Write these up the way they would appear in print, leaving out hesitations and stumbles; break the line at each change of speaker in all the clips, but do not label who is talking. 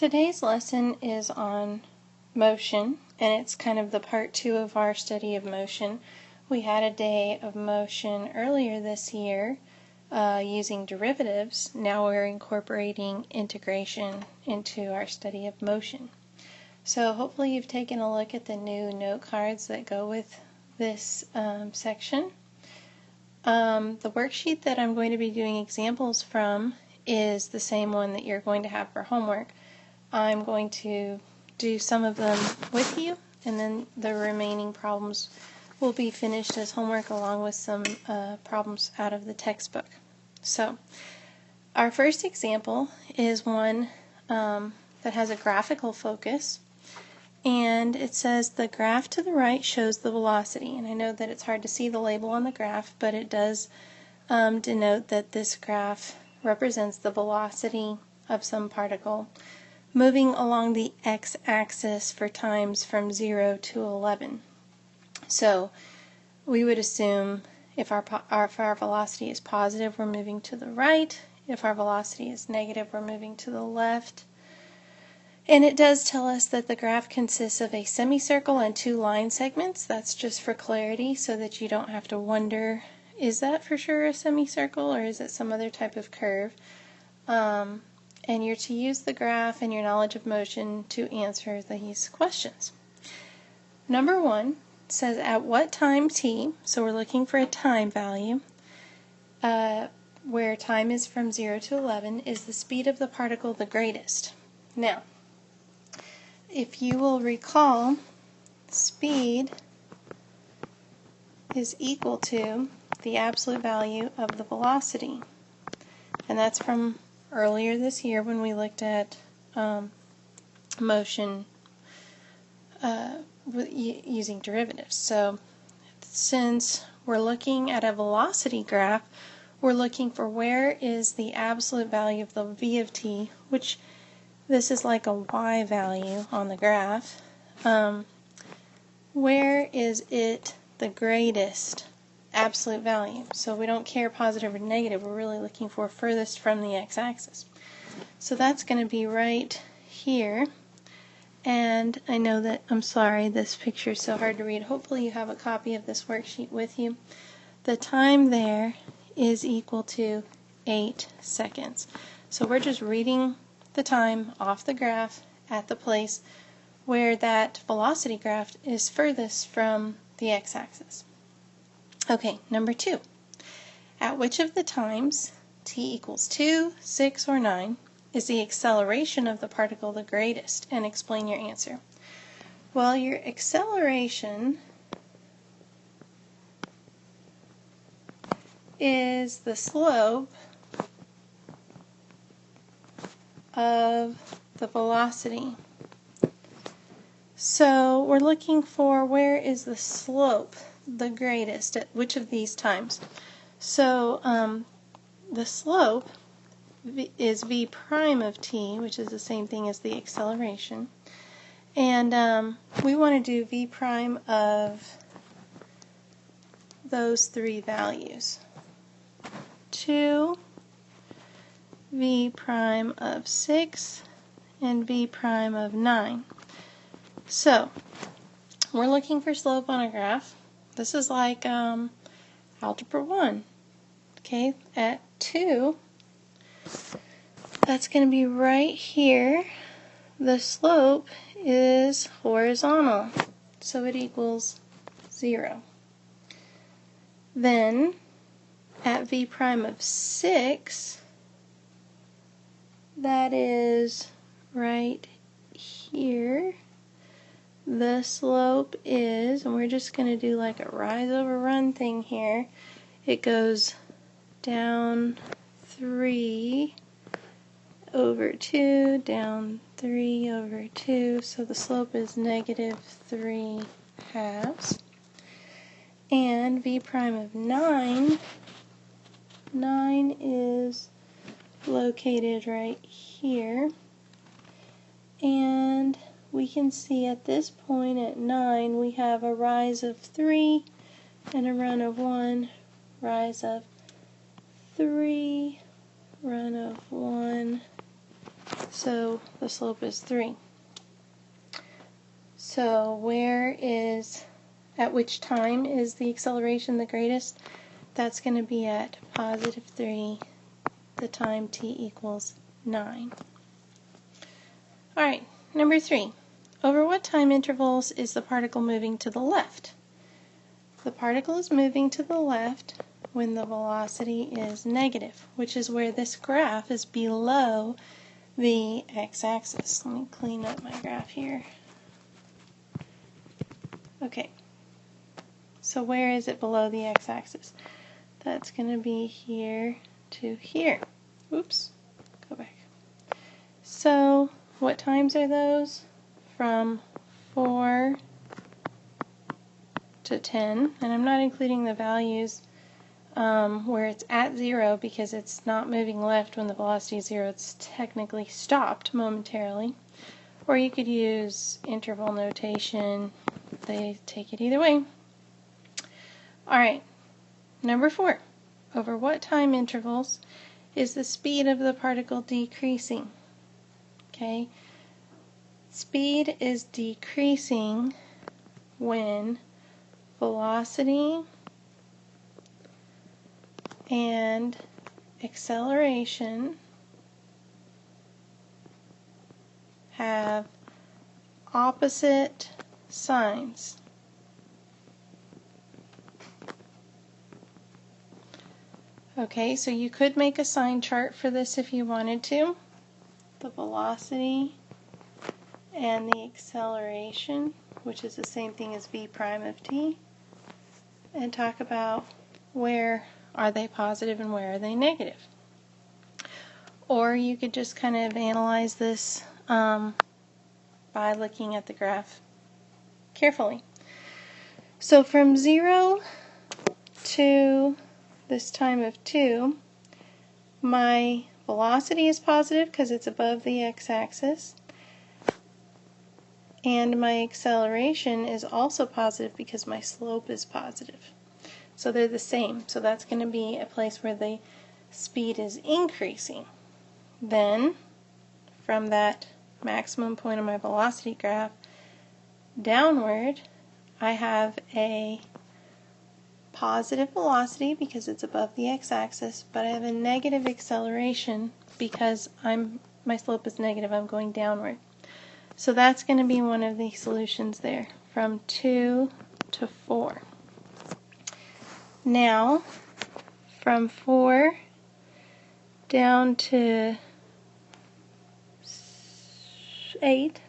Today's lesson is on motion, and it's kind of the part 2 of our study of motion. We had a day of motion earlier this year using derivatives. Now we're incorporating integration into our study of motion. So hopefully you've taken a look at the new note cards that go with this section. The worksheet that I'm going to be doing examples from is the same one that you're going to have for homework. I'm going to do some of them with you, and then the remaining problems will be finished as homework along with some problems out of the textbook. So our first example is one that has a graphical focus, and it says the graph to the right shows the velocity. And I know that it's hard to see the label on the graph, but it does denote that this graph represents the velocity of some particle moving along the x-axis for times from 0 to 11. So we would assume if our velocity is positive, we're moving to the right. If our velocity is negative, we're moving to the left. And it does tell us that the graph consists of a semicircle and 2 line segments. That's just for clarity so that you don't have to wonder, is that for sure a semicircle or is it some other type of curve? And you're to use the graph and your knowledge of motion to answer these questions. Number 1 says at what time t, so we're looking for a time value, where time is from 0 to 11, is the speed of the particle the greatest. Now, if you will recall, speed is equal to the absolute value of the velocity. And that's from earlier this year when we looked at motion using derivatives. So since we're looking at a velocity graph, we're looking for where is the absolute value of the v of t, which this is like a y value on the graph. Where is it the greatest absolute value? So we don't care positive or negative, we're really looking for furthest from the x-axis. So that's going to be right here. And I know that, I'm sorry, this picture is so hard to read. Hopefully you have a copy of this worksheet with you. The time there is equal to 8 seconds. So we're just reading the time off the graph at the place where that velocity graph is furthest from the x-axis. Okay, number 2. At which of the times, t equals 2, 6, or 9, is the acceleration of the particle the greatest? And explain your answer. Well, your acceleration is the slope of the velocity. So we're looking for where is the slope the greatest at which of these times. So the slope is v prime of t, which is the same thing as the acceleration. And we want to do v prime of those 3 values. 2, v prime of 6, and v prime of 9. So we're looking for slope on a graph. This is like algebra 1. Okay, at 2, that's going to be right here. The slope is horizontal, so it equals 0. Then at v prime of 6, that is right here. The slope is, and we're just going to do like a rise over run thing here, it goes down 3 over 2, down 3 over 2, so the slope is negative 3 halves. And v prime of 9 is located right here. And we can see at this point at 9 we have a rise of 3 and a run of 1, rise of 3, run of 1, so the slope is 3. So at which time is the acceleration the greatest? That's going to be at positive 3, the time t equals 9. Alright, number 3. Over what time intervals is the particle moving to the left? The particle is moving to the left when the velocity is negative, which is where this graph is below the x-axis. Let me clean up my graph here. Okay, so where is it below the x-axis? That's going to be here to here. Oops, go back. So what times are those? From 4 to 10, and I'm not including the values where it's at 0 because it's not moving left when the velocity is 0. It's technically stopped momentarily. Or you could use interval notation. They take it either way. Alright, number 4. Over what time intervals is the speed of the particle decreasing? Okay, speed is decreasing when velocity and acceleration have opposite signs. Okay, so you could make a sign chart for this if you wanted to. The velocity and the acceleration, which is the same thing as v prime of t, and talk about where are they positive and where are they negative. Or you could just kind of analyze this by looking at the graph carefully. So from 0 to this time of 2, my velocity is positive because it's above the x-axis, and my acceleration is also positive because my slope is positive. So they're the same. So that's going to be a place where the speed is increasing. Then, from that maximum point of my velocity graph downward, I have a positive velocity because it's above the x-axis, but I have a negative acceleration because my slope is negative, I'm going downward. So that's going to be one of the solutions there, from 2 to 4. Now, from 4 down to 8,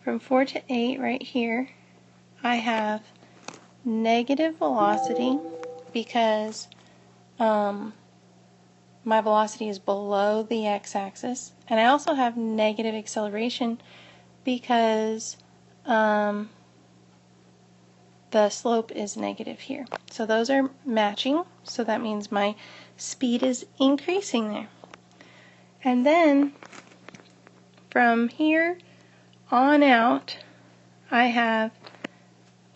from 4 to 8 right here, I have negative velocity because my velocity is below the x-axis, and I also have negative acceleration because the slope is negative here. So those are matching, so that means my speed is increasing there. And then from here on out, I have,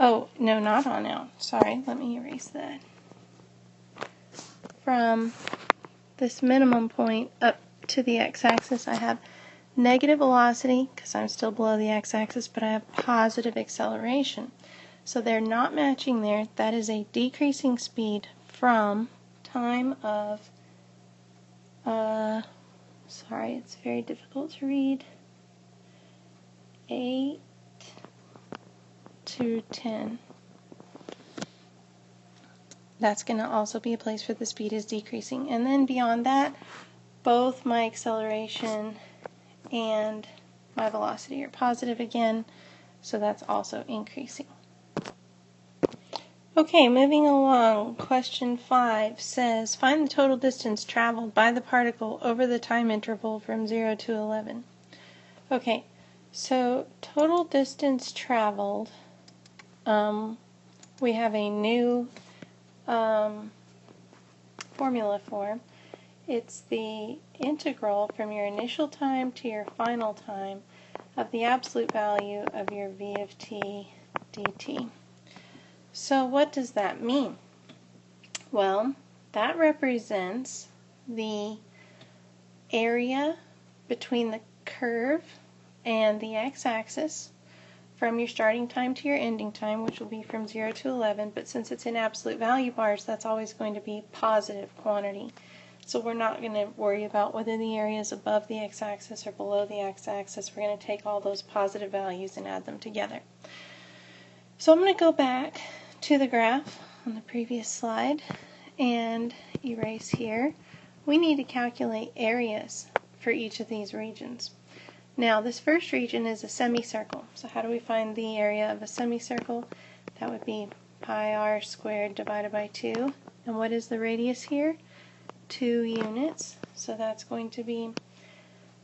oh, no, not on out. Sorry, let me erase that. From this minimum point up to the x-axis, I have negative velocity because I'm still below the x-axis, but I have positive acceleration. So they're not matching there. That is a decreasing speed from time of, sorry, it's very difficult to read, 8 to 10. That's going to also be a place where the speed is decreasing. And then beyond that, both my acceleration and my velocity are positive again, so that's also increasing. Okay, moving along, question 5 says, find the total distance traveled by the particle over the time interval from 0 to 11. Okay, so total distance traveled, we have a new formula for. It's the integral from your initial time to your final time of the absolute value of your v of t dt. So what does that mean? Well, that represents the area between the curve and the x-axis from your starting time to your ending time, which will be from 0 to 11, but since it's in absolute value bars, that's always going to be positive quantity. So we're not going to worry about whether the area is above the x-axis or below the x-axis. We're going to take all those positive values and add them together. So I'm going to go back to the graph on the previous slide and erase here. We need to calculate areas for each of these regions. Now this first region is a semicircle. So how do we find the area of a semicircle? That would be pi r squared divided by 2. And what is the radius here? 2 units. So that's going to be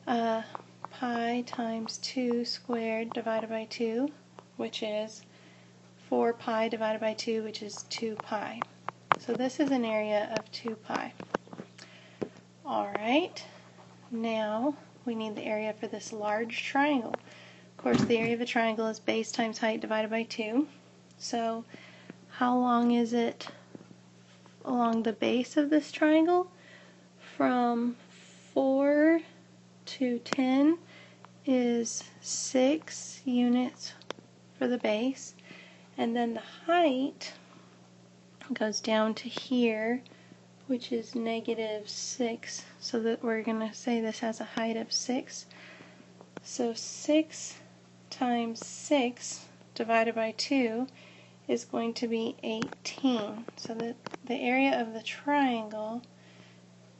pi times 2 squared divided by 2, which is 4 pi divided by 2, which is 2 pi. So this is an area of 2 pi. Alright, now we need the area for this large triangle. Of course, the area of a triangle is base times height divided by 2. So how long is it along the base of this triangle? From 4 to 10 is 6 units for the base, and then the height goes down to here, which is -6, so that we're going to say this has a height of 6. So 6 times 6 divided by 2 is going to be 18. So the area of the triangle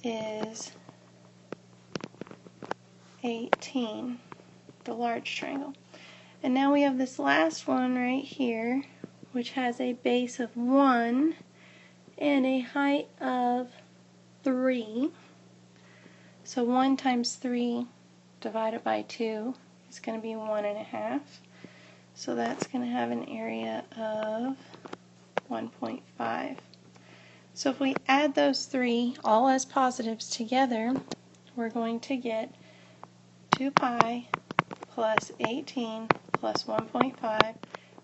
is 18, the large triangle. And now we have this last one right here, which has a base of 1 and a height of 3. So 1 times 3 divided by 2 is going to be 1.5. So that's going to have an area of 1.5. So if we add those three all as positives together, we're going to get 2 pi plus 18 plus 1.5,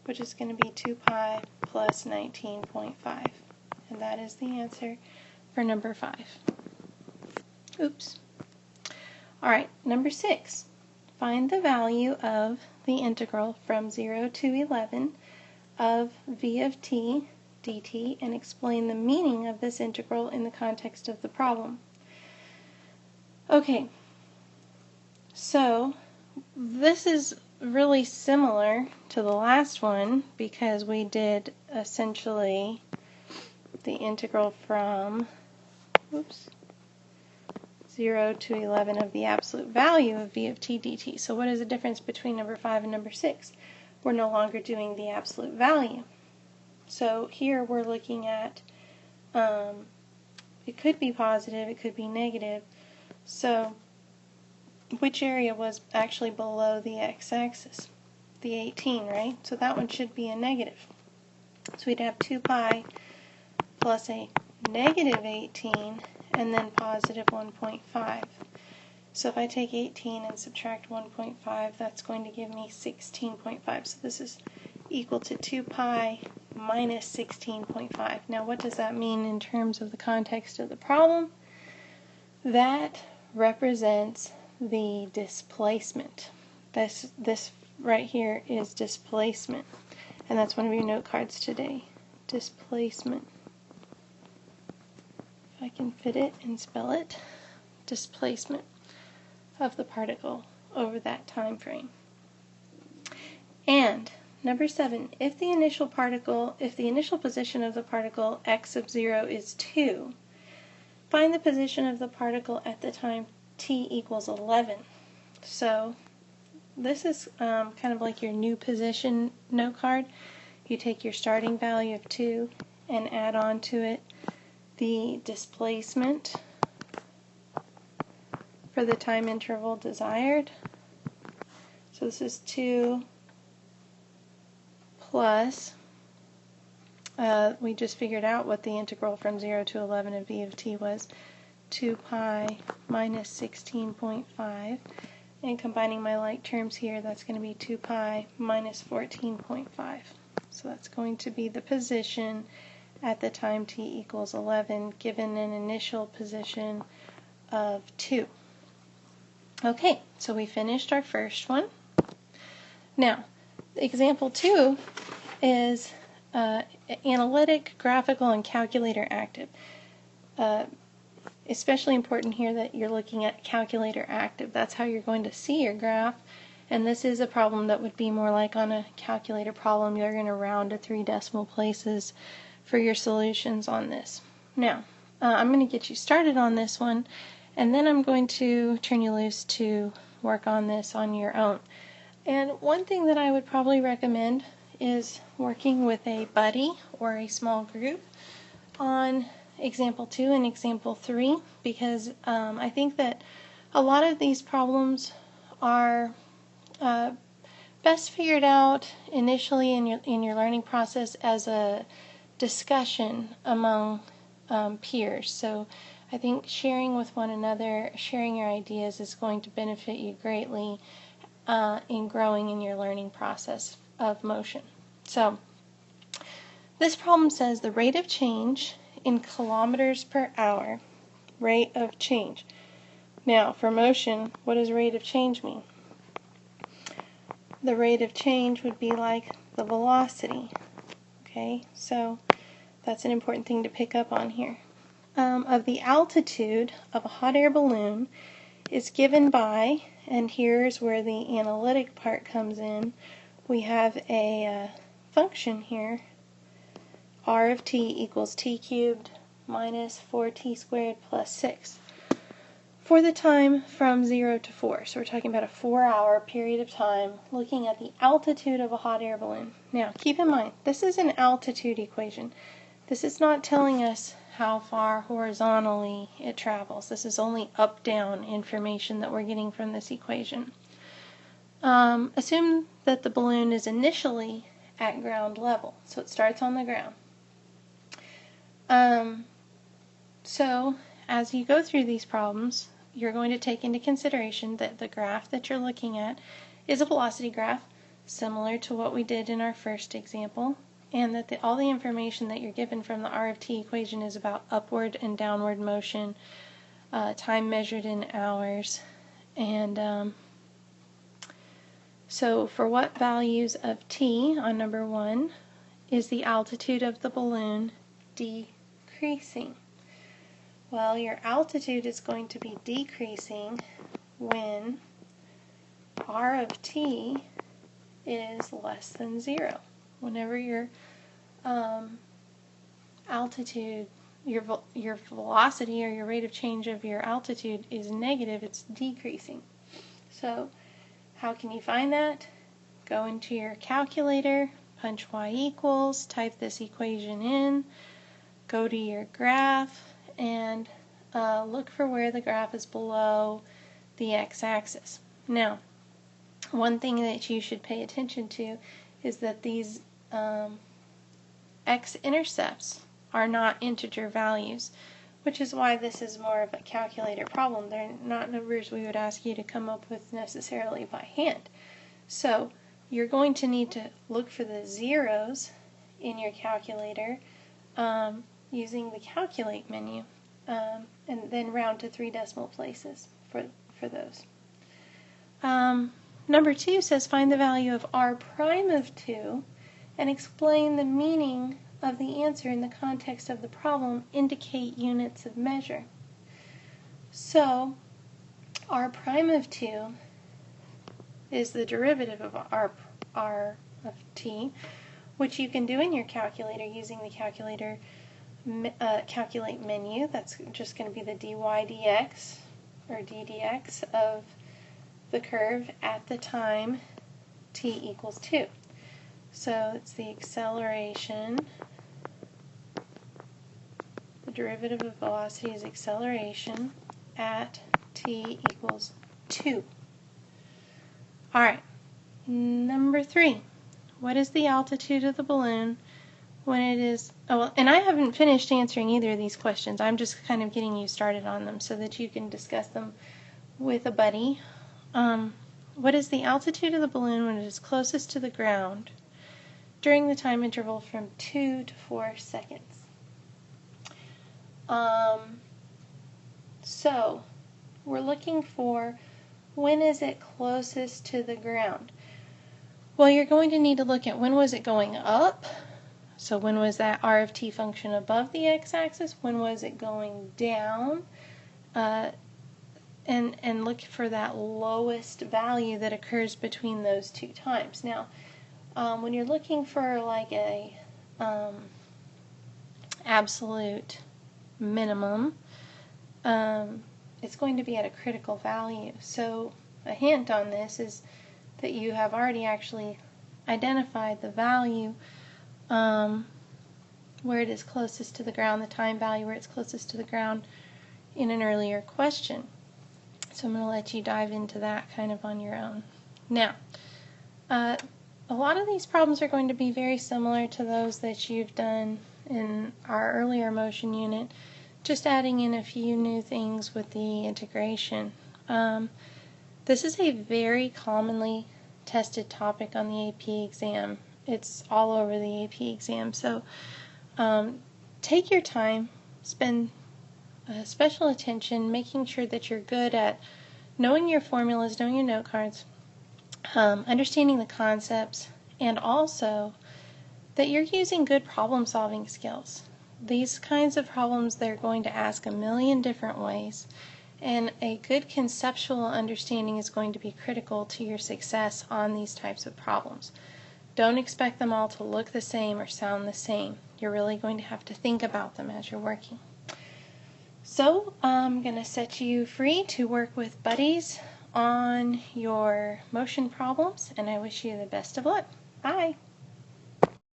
which is going to be 2 pi plus 19.5. And that is the answer for number 5. Oops. Alright, number 6. Find the value of the integral from 0 to 11 of v of t dt and explain the meaning of this integral in the context of the problem. Okay, so this is really similar to the last one because we did essentially the integral from 0 to 11 of the absolute value of v of t dt. So what is the difference between number 5 and number 6? We're no longer doing the absolute value. So here we're looking at, it could be positive, it could be negative. So which area was actually below the x-axis? The 18, right? So that one should be a negative. So we'd have 2 pi plus a negative 18 and then positive 1.5. So if I take 18 and subtract 1.5, that's going to give me 16.5. So this is equal to 2 pi minus 16.5. Now what does that mean in terms of the context of the problem? That represents the displacement. This right here is displacement. And that's one of your note cards today. Displacement. If I can fit it and spell it. Displacement of the particle over that time frame. And number 7, if the initial position of the particle x of 0 is 2, find the position of the particle at the time t equals 11. So this is kind of like your new position note card. You take your starting value of 2 and add on to it the displacement for the time interval desired. So this is 2 plus, we just figured out what the integral from 0 to 11 of v of t was, 2 pi minus 16.5. And combining my like terms here, that's going to be 2 pi minus 14.5. So that's going to be the position at the time t equals 11, given an initial position of 2. Okay, so we finished our first one. Now, example 2 is analytic, graphical, and calculator active. Especially important here that you're looking at calculator active. That's how you're going to see your graph. And this is a problem that would be more like on a calculator problem. You're going to round to 3 decimal places for your solutions on this. Now, I'm going to get you started on this one, and then I'm going to turn you loose to work on this on your own. And one thing that I would probably recommend is working with a buddy or a small group on example 2 and example 3, because I think that a lot of these problems are best figured out initially in your learning process as a discussion among peers. So I think sharing with one another, sharing your ideas is going to benefit you greatly in growing in your learning process of motion. So this problem says the rate of change in kilometers per hour, rate of change. Now, for motion, what does rate of change mean? The rate of change would be like the velocity. Okay, so that's an important thing to pick up on here. Of the altitude of a hot air balloon is given by, and here's where the analytic part comes in, we have a function here, r of t equals t cubed minus 4t squared plus 6, for the time from 0 to 4. So we're talking about a 4-hour period of time looking at the altitude of a hot air balloon. Now, keep in mind, this is an altitude equation. This is not telling us how far horizontally it travels. This is only up-down information that we're getting from this equation. Assume that the balloon is initially at ground level, so it starts on the ground. So as you go through these problems, you're going to take into consideration that the graph that you're looking at is a velocity graph, similar to what we did in our first example, and that all the information that you're given from the r of t equation is about upward and downward motion, time measured in hours, and so for what values of t on number 1 is the altitude of the balloon decreasing? Well, your altitude is going to be decreasing when r of t is less than 0. Whenever your altitude, your velocity or your rate of change of your altitude is negative, it's decreasing. So how can you find that? Go into your calculator, punch y equals, type this equation in, go to your graph, and look for where the graph is below the x-axis. Now, one thing that you should pay attention to is that these x-intercepts are not integer values, which is why this is more of a calculator problem. They're not numbers we would ask you to come up with necessarily by hand. So you're going to need to look for the zeros in your calculator using the calculate menu, and then round to 3 decimal places for those. Number 2 says find the value of r prime of 2 and explain the meaning of the answer in the context of the problem, indicate units of measure. So r prime of 2 is the derivative of r of t, which you can do in your calculator using the calculator calculate menu. That's just going to be the dy dx or ddx of the curve at the time t equals 2. So it's the acceleration, the derivative of velocity is acceleration at t equals 2. Alright, number 3. What is the altitude of the balloon when it is, and I haven't finished answering either of these questions. I'm just kind of getting you started on them so that you can discuss them with a buddy. What is the altitude of the balloon when it is closest to the ground during the time interval from 2 to 4 seconds? So we're looking for when is it closest to the ground? Well, you're going to need to look at when was it going up. So when was that r of t function above the x-axis? When was it going down? And look for that lowest value that occurs between those two times. Now, when you're looking for like a absolute minimum, it's going to be at a critical value. So a hint on this is that you have already actually identified the value where it is closest to the ground, the time value where it's closest to the ground in an earlier question. So I'm going to let you dive into that kind of on your own. Now, a lot of these problems are going to be very similar to those that you've done in our earlier motion unit, just adding in a few new things with the integration. This is a very commonly tested topic on the AP exam. It's all over the AP exam. So take your time, spend special attention, making sure that you're good at knowing your formulas, knowing your note cards, understanding the concepts, and also that you're using good problem-solving skills. These kinds of problems they're going to ask a million different ways, and a good conceptual understanding is going to be critical to your success on these types of problems. Don't expect them all to look the same or sound the same. You're really going to have to think about them as you're working. So I'm going to set you free to work with buddies on your motion problems, and I wish you the best of luck. Bye!